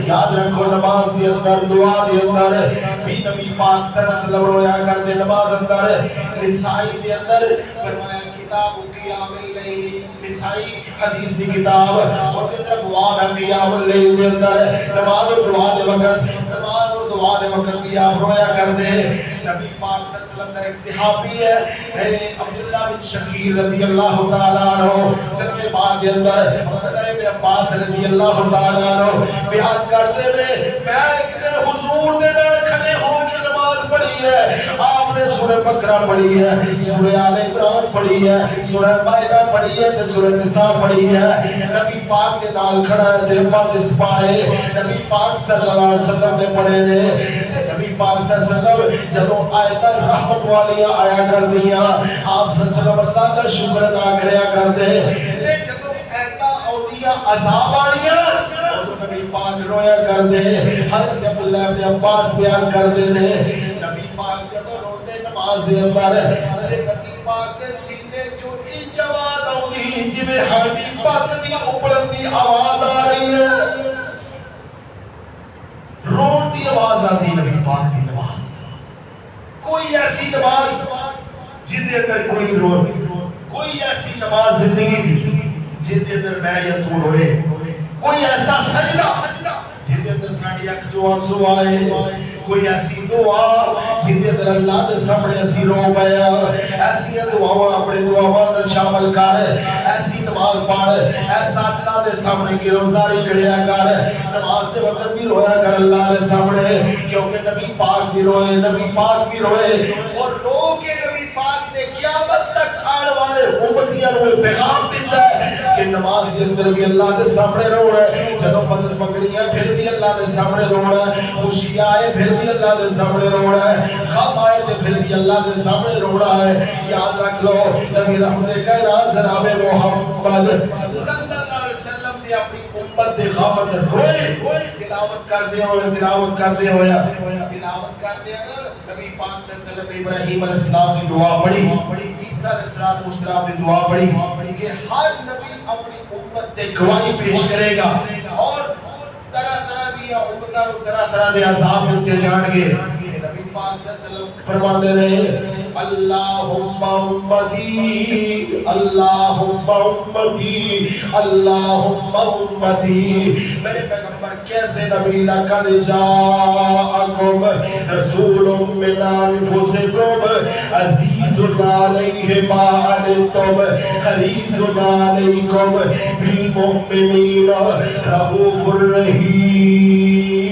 یاد رکھو نماز کے اندر دعا کے اندر بھی نبی پاک صلی اللہ علیہ وسلم رویا کرتے نماز اندر نسائی کے اندر فرمایا کتاب قیام اللیل نسائی حدیث کی کتاب اور کے اندر دعا ہے قیام اللیل کے اندر نماز اور دعا دے وقت نماز اور دعا دے وقت بھی آپ رویا کرتے نبی پاک صلی اللہ علیہ وسلم کا ایک صحابی ہے عبداللہ بن شقیر رضی اللہ تعالیٰ عنہ جنوے بعد کے اندر عبداللہ بن عباس رضی اللہ تعالیٰ عنہ بیان کرتے ہیں میں ایک دن حضور دے نال کھڑے ہو کے نماز پڑھی ہے آپ نے سورہ بقرہ پڑھی ہے سورہ آل عمران پڑھی ہے سورہ مائدہ پڑھی ہے تے سورہ نساء پڑھی ہے نبی پاک کے نال کھڑا ہے تے پانچ سپارے نبی پاک صلی اللہ علیہ وسلم نے پڑھے نے نبی پاک صلی اللہ علیہ وسلم جدوں آیت رحمت والیاں آیا کردیاں آپ صلی اللہ علیہ وسلم اللہ کا شکر ادا کریا کرتے تے جدوں آیت اوندیاں عذاب والیاں نبی پاک رویا کرتے حضرت عبداللہ بن عباس بیان کرتے نے نبی پاک جب روتے نماز دے اندر نبی پاک دے سینے جو ایک آواز آؤں جی میں ہڈی پاک دی اپڑن دی آواز آ رہی ہے رون دی آواز آتی نبی پاک دی نماز کوئی ایسی نماز جن دے اندر کوئی رون کوئی ایسی نماز زندگی دی جن دے اندر میں یا تو روئے کوئی ایسا سجدہ جن دے اندر ساڑی اکھ جو آنسو آئے کوئی ایسی دعا جن دے اندر اللہ دے سامنے اسی رو پایا ایسی دعاواں اپنے دعاواں اندر شامل کر ایسی نماز پڑھ ایسا اللہ دے سامنے کی روزاری کریا کر نماز دے وقت بھی رویا کر اللہ دے سامنے کیونکہ نبی پاک بھی روئے نبی پاک بھی روئے اور رو کے نبی پاک نے قیامت تک آنے والے امتیاں کو پیغام دیتا ہے کہ نماز کے اندر بھی اللہ دے سامنے رونا ہے جدوں بدن پکڑی ہے پھر بھی اللہ دے سامنے رونا ہے خوشی آئے پھر بھی اللہ دے سامنے رونا ہے غم آئے تے پھر بھی اللہ دے سامنے رونا ہے یاد رکھ لو نبی رحمت کائنات جناب محمد صلی اللہ علیہ وسلم نے اپنی امت دے غم اندر روئے تلاوت کردے ہوئے نبی پاک صلی اللہ علیہ وسلم ابراہیم علیہ السلام کی دعا پڑھی عیسیٰ علیہ السلام کی دعا پڑھی کہ ہر نبی اپنی امت تے گواہی پیش کرے گا اور طرح طرح دیا امتوں طرح طرح دے عذاب ملتے جان گے نبی پاک صلی اللہ علیہ وسلم فرماتے رہے اللہم امتی اللہم امتی اللہم امتی میرے پیغمبر کیسے نبی لقد جاءکم رسول من انفسکم عزیز علیہ ما عنتم حریص علیکم بالمؤمنین رؤوف الرحیم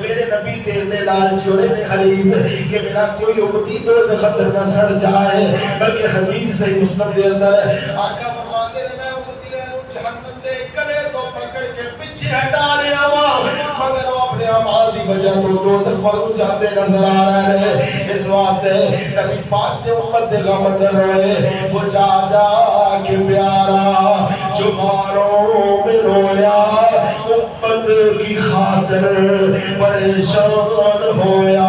میرے نبی تیرے لالچی اور حریص کہ میرا کوئی امتی تو خطر نہ سڑ جائے بلکہ حدیث سے مسلم دے اندر آقا فرماتے ہیں میں امتی جہنم دے کڑے تو پکڑ کے پیچھے ہٹا رہا ہوں مگر وہ اپنے اعمال دی وجہ تو دوزخ والوں جاتے نظر آ رہے ہیں اس واسطے نبی پاک دے امت دے غم اندر روئے وہ جا جا کے پیارا جو ماروں میں رویا امت کی خاطر پریشان ہویا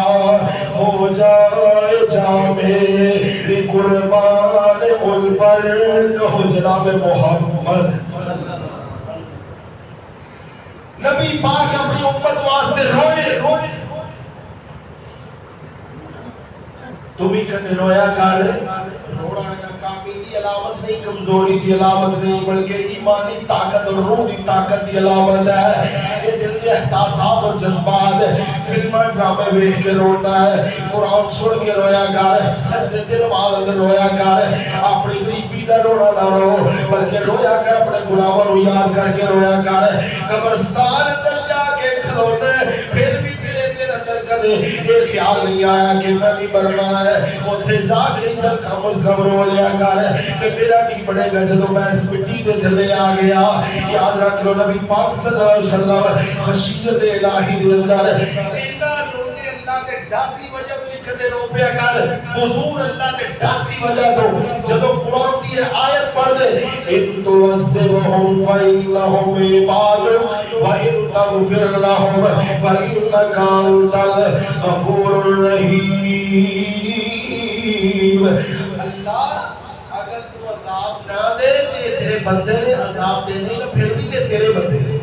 ہو جائے جا میری قربان مل پر کہو جناب محمد نبی پاک اپنی امت واسطے روئے تم ہی کہتے رویا کر رونا ناکامی دی علامت نہیں، کمزوری دی علامت نہیں، بلکہ ایمانی طاقت اور روح دی طاقت دی علامت ہے۔ یہ دل کے احساسات اور جذبات فلمیں ڈرامے ویکھ کے رونا ہے، قرآن سن کے رویا کر، سجدے سے نماز اندر رویا کر، اپنی غریبی دا رونا نہ رو بلکہ رویا کر، اپنے گناہوں کو یاد کر کے رویا کر۔ قبرستان اندر جا کے کھلونا پھر بھی کدے یہ خیال نہیں آیا کہ میں بھی مرنا ہے، اتنے جا کے چل کم از کم رو لیا کر کہ میرا کی پڑے گا جدو میں اس مٹی دے تھلے آ گیا۔ یاد رکھ لو نبی پاک صلی اللہ علیہ وسلم خشیت الہی دے اندر اتنا روتے اللہ کے ڈر دی وجہ تو کدے رو پیا کر، حضور اللہ کے ڈر دی وجہ تو جدو قرآن دی آیت پڑھ دے ان تعذبهم فإنهم عبادك وإن تغفر لهم فإنك أنت الغفور الرحیم۔ اللہ اگر تو عذاب نہ دے تو تیرے بندے نے عذاب دینے کا پھر بھی کہ تیرے بندے نے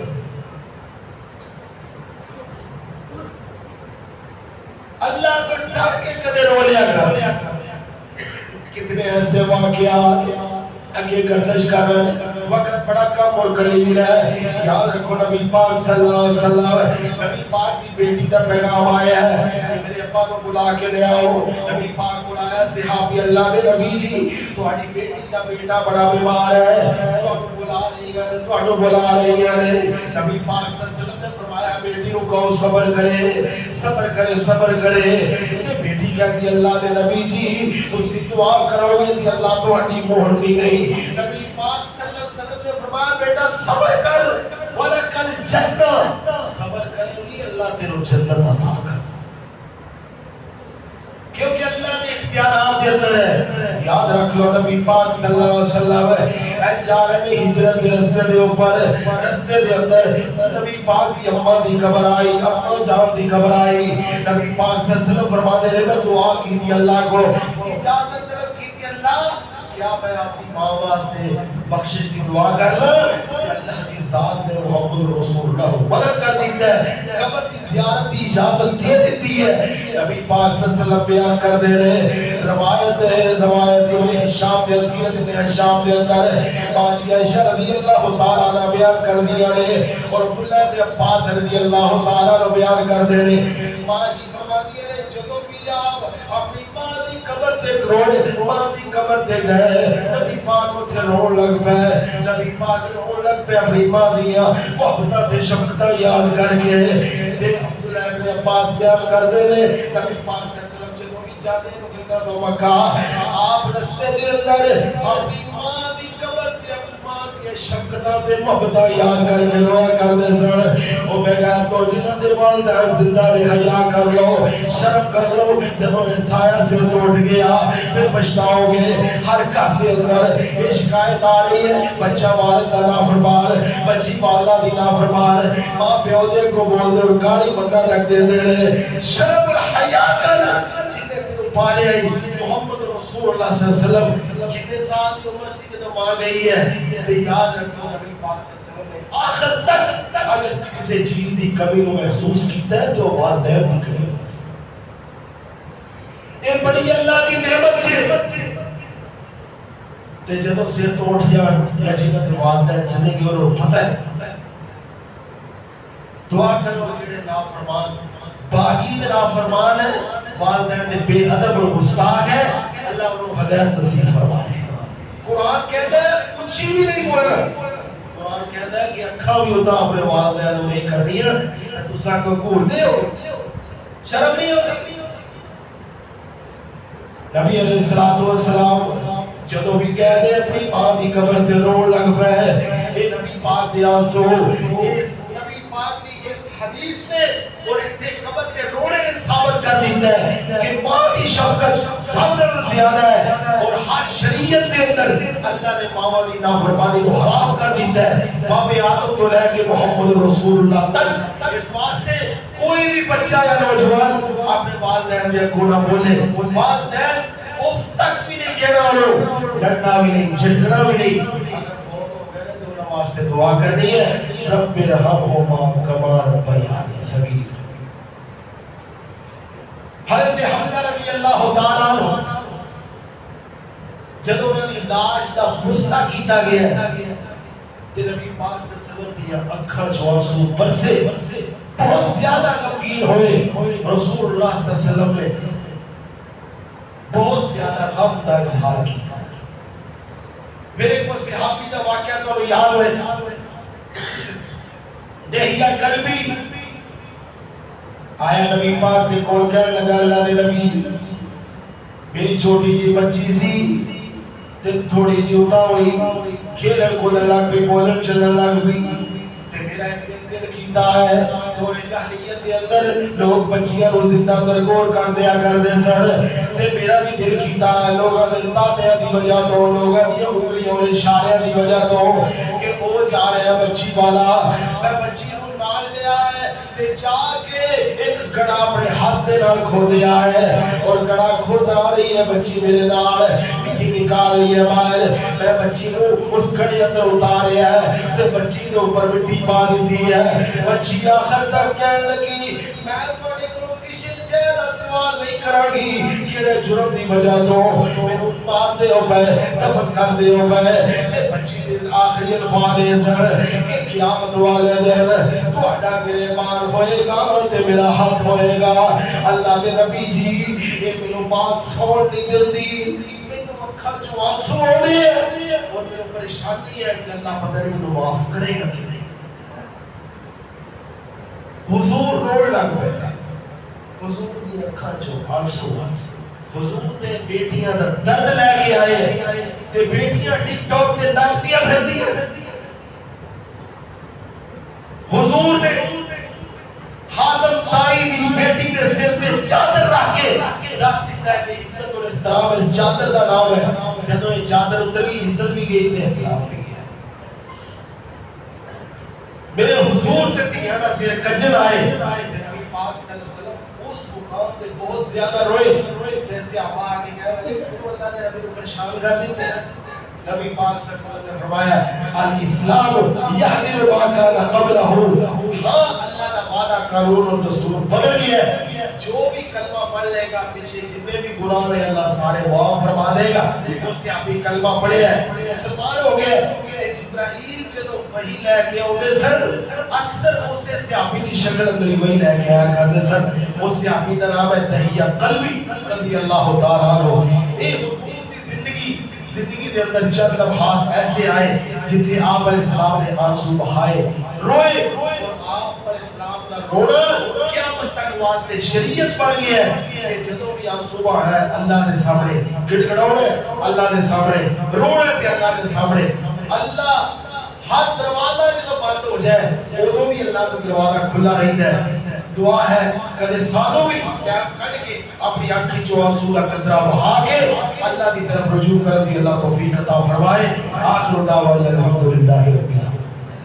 اللہ کو ڈر کے کدے رو لیا کر۔ کتنے ایسے واقعات اگے گردش کر رہے ہیں، وقت بڑا کم اور قلیل ہے۔ یاد رکھو نبی پاک صلی اللہ علیہ وسلم نبی پاک کی بیٹی کا پیغام آیا ہے کہ میرے ابا کو بلا کے لے آؤ۔ نبی پاک بلایا صحابی اللہ نے نبی جی تہاڈی بیٹی کا بیٹا بڑا بیمار ہے، تہاڈو بلا رہی ہے۔ نبی پاک صلی اللہ علیہ وسلم نے فرمایا بیٹی کو کہو صبر کرے صبر کرے صبر کرے۔ تے بیٹی کہتی اللہ دے نبی جی تسی دعا کرو گے کہ اللہ تہاڈی مہر نہیں۔ نبی پاک صلی اللہ علیہ وسلم نے فرمایا بیٹا صبر کر وَلَكَ الْجَنَّةُ، صبر کرے گی اللہ تیرے جنت عطا کر، کیونکہ اللہ نے اختیارات دے اندر ہے۔ یاد رکھ لو نبی پاک صلی اللہ علیہ وسلم اے جا رہے ہجرت کے رستے دے اوپر، رستے دے اندر نبی پاک کی اماں دی قبر آئی، اماں جان دی قبر آئی۔ نبی پاک صلی اللہ علیہ وسلم فرماتے ہیں میں دعا کی تھی اللہ کو، اجازت طلب کی تھی اللہ کیا میں اپنی ماں واسطے بخشش کی دعا کر لوں کہ اللہ کی ذات نے محمد رسول اللہ بلند کر دیتا ہے، قبر کی زیارت کی اجازت دے دیتی ہے۔ نبی پاک صلی اللہ علیہ وسلم بیان کر دے رہے روایت ابن ہشام دے سیرت ابن ہشام دے اندر باجی عائشہ رضی اللہ تعالی عنہ بیان کر دیا نے اور عبداللہ بن عباس رضی اللہ تعالی عنہ بیان کر دے رہے باجی فرماتی ہے جدوں بھی آپ اپنی ماں دی قبر تے روئے، ماں دی قبر تے گئے، نبی پاک اتھے رون لگ پے، نبی پاک رون لگ پے اپنی ماں دیا محبتاں تے شفقتاں یاد کر کے۔ تے عبداللہ بن عباس بیان کر دے رہے نبی پاک صلی اللہ علیہ وسلم جدوں بھی جاتے مدینہ تو مکہ آپ رستے دے اندر اپنی ماں دی قبر تے اپنی ماں دی شفقتاں تے محبتاں یاد کر کے رویا کردے سن۔ او بغیر تو جنہاں دے والدین زندہ رہیا کر لو، شرم کر لو، جدوں سایہ سے ٹوٹ گیا پھر پچھتاؤ گے۔ ہر گھر کے اندر یہ شکایت آ رہی ہے بچہ والد کا نافرمان، بچی والدہ دی نافرمان، ماں پیو دے کو بول دے اور گاڑی بندہ رکھ دے دے۔ شرم حیا کر جنہیں تیرے پالے آئی محمد رسول اللہ صلی اللہ علیہ وسلم کتنے سال کی عمر سے جدوں ماں گئی ہے تو یاد رکھو نبی پاک صلی اللہ علیہ وسلم نے آخر تک اگر کسی چیز دی کمی کو محسوس کیتا ہے جو والدین دی کمی اے بڑی اللہ کی نعمت ہے۔ تے جدوں سر تو اٹھ جان یا جنہاں دے والدین چلے گئے اور پتہ ہے دعا کرو جڑے نافرمان باغی دے نافرمان ہے، والدین دے بے ادب اور گستاخ ہے، اللہ انہوں ہدایت نصیب فرمائے۔ قرآن کہتا ہے اونچی بھی نہیں بولنا، قرآن کہتا ہے کہ اکھاں بھی ہوتا اپنے والدین نہیں کرنی ہے، تساں کو گھوڑتے ہو شرم نہیں ہوتی۔ نبی علیہ السلام جدوں بھی کہہ دے اپنی ماں دی قبر تے رون لگ پے، اے نبی پاک دے آنسو اس نبی پاک دی اس حدیث نے اور ایتھے قبر تے رونے نے ثابت کر دیتا ہے کہ ماں کی شفقت سب سے زیادہ ہے اور ہر شریعت کے اندر اللہ نے ماں دی نافرمانی کو حرام کر دیتا ہے۔ باپ آدم تو لے کے محمد رسول اللہ تک اس واسطے کوئی بھی بچہ یا نوجوان اپنے والدین دے اگوں نہ بولے، والدین اف تک بھی نہیں کہنا، لڑنا بھی نہیں، جھگڑنا بھی نہیں۔ اگر فوت ہو گئے تو نماز واسطے دعا کرنی ہے رب ارحمہما کما ربیانی صغیرا. حضرت حمزہ رضی اللہ تعالیٰ عنہ جب انہوں نے لاش کا غسلہ کیتا گیا کہ نبی پاک صلی اللہ علیہ وسلم دیا اکھا چوانسو برسے بہت زیادہ غمگین ہوئے. رسول اللہ صلی اللہ علیہ وسلم نے بہت زیادہ غم کا اظہار کیا. میرے کو صحابی کا واقعہ تو یاد ہوئے دہیا قلبی آیا نبی پاک نے کول کہنے لگا اللہ دے نبی میری چھوٹی جی بچی سی تے تھوڑی جی اتا ہوئی کھیلن کو لگ پئی بولن چلن لگ پئی تے میرا ایک دل کیتا ہے تھوڑے جاہلیت دے اندر لوگ بچیاں نو زندہ درگور کر دیا کردے سن تے میرا بھی دل کیتا ہے لوگاں دے تانیاں دی وجہ تو لوگاں دی انگلیاں اور اشاریاں دی وجہ تو کہ او جا رہے ہیں بچی والا میں بچی نو نال لیا ہے تے جا کے ایک گڑا اپنے ہاتھ دے نال کھو دیا ہے اور گڑا کھود آ رہی ہے بچی میرے نال مٹی نکال رہی ہے باہر میں بچی نو اس گڑے اندر اتاریا ہے تے بچی دے اوپر مٹی پا دی ہے. بچی آخر تک کہنے لگی میں تھوڑے کو کسی سے سوال نہیں کراں گی کیڑے جرم دی وجہ تو مینوں مار دے ہو پے دفن کر دے ہو پے تے بچی دے آخری الفاظ سن کہ قیامت والے دن تہاڈا گریبان ہوئے گا تے میرا ہاتھ ہوئے گا. اللہ دے نبی جی اے مینوں بات سوڑ نہیں دیندی مینوں اکھاں چوں آنسو آندے ہیں اور میرے پریشانی ہے کہ اللہ پتہ نہیں مینوں معاف کرے گا کہ نہیں. حضور روڑ لگ پیا حضور دی اکھاں چوں آنسو حضور تے بیٹیاں دا درد لے کے آئے تے بیٹیاں ٹک ٹاک تے نچدیاں پھردیاں. حضور نے خادم تائی دی بیٹی دے سر تے چادر رکھ کے دس دیتا ہے کہ عزت اور احترام چادر دا نام ہے. جدوں یہ چادر اتری عزت بھی گئی تے احترام بھی گیا. میرے حضور تے دھیاں دا سر کجر آئے نبی پاک صلی اللہ علیہ وسلم اس مقام تے بہت زیادہ روئے جیسے آپ آگے گئے اللہ نے ہمیں پریشان کر دیتے ہیں. نبی پاک صلی اللہ علیہ وسلم نے فرمایا الاسلام یہدم ما کان قبلہ. ہاں اللہ کا وعدہ قانون اور دستور بدل گیا ہے. جو بھی کلمہ پڑھ لے گا پیچھے جتنے بھی گناہ ہیں اللہ سارے معاف فرما دے گا. اس سے آپ بھی کلمہ پڑھے ہیں مسلمان ہو گئے. جبرائیل جدو وحی لے کے آتے سن اکثر اس سے صحابی دی شکل اندر وہی لے کے آیا کرتے سن. اس صحابی کا نام ہے دہیا قلبی رضی اللہ تعالیٰ عنہ. اے حضور دی زندگی دے اندر چند لمحات ایسے آئے جتنے آپ علیہ السلام نے آنسو بہائے روئے اور آپ علیہ السلام کا رونا قیامت تک واسطے شریعت پڑ گیا ہے کہ جدوں بھی آنسو بہا ہے اللہ کے سامنے گڑ گڑاؤنا ہے اللہ کے سامنے رونا ہے اللہ کے سامنے. اللہ ہر دروازہ جدو بند ہو جائے ادو بھی اللہ کا دروازہ کھلا رہتا ہے. دعا ہے کدے سانوں بھی کیپ کٹ کے اپنی آنکھی چوں آنسو کا قطرہ بہا کے اللہ کی طرف رجوع کر دی اللہ توفیق عطا فرمائے. آخر دعوانا الحمدللہ رب العالمین.